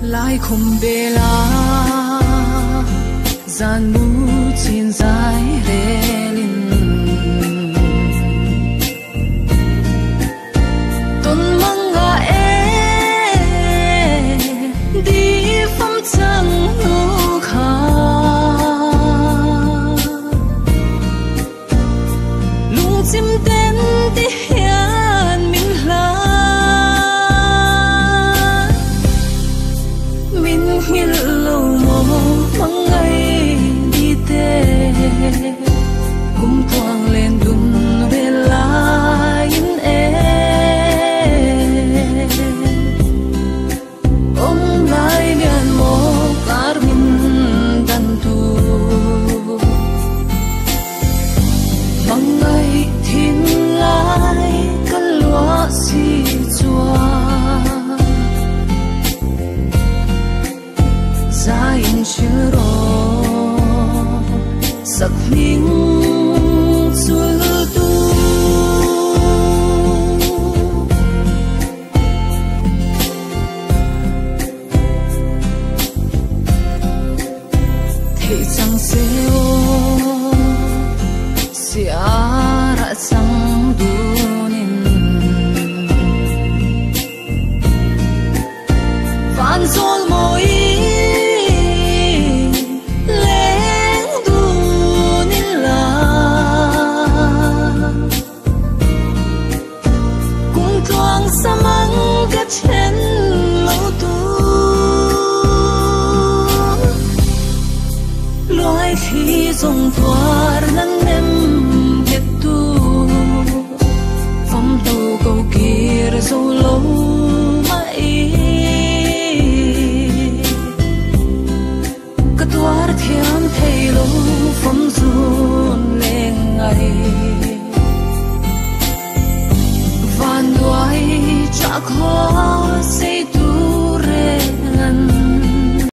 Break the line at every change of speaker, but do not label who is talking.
lại không bê la gian mu trên dài lê linh tuần măng ngà đi phong trăng nu khá lung chim tên đi hiền mình là mình hiền lâu mồ măng ngày đi tê cũng thoáng lên đun về lại ông lại miền mồ cát mình đan tu măng ngày thiên lại cơn lúa xì chua ra in chưa rồi sắc miếng xuôi tu thì chẳng xeo xia ra chẳng đủ nên van dối môi trên lâu tu loài khi dòng thoa nắng em biết tu phong tàu cầu kia dâu lâu mãi cái thoa thiam thay lâu phong run lên ngày van đuôi chắc khó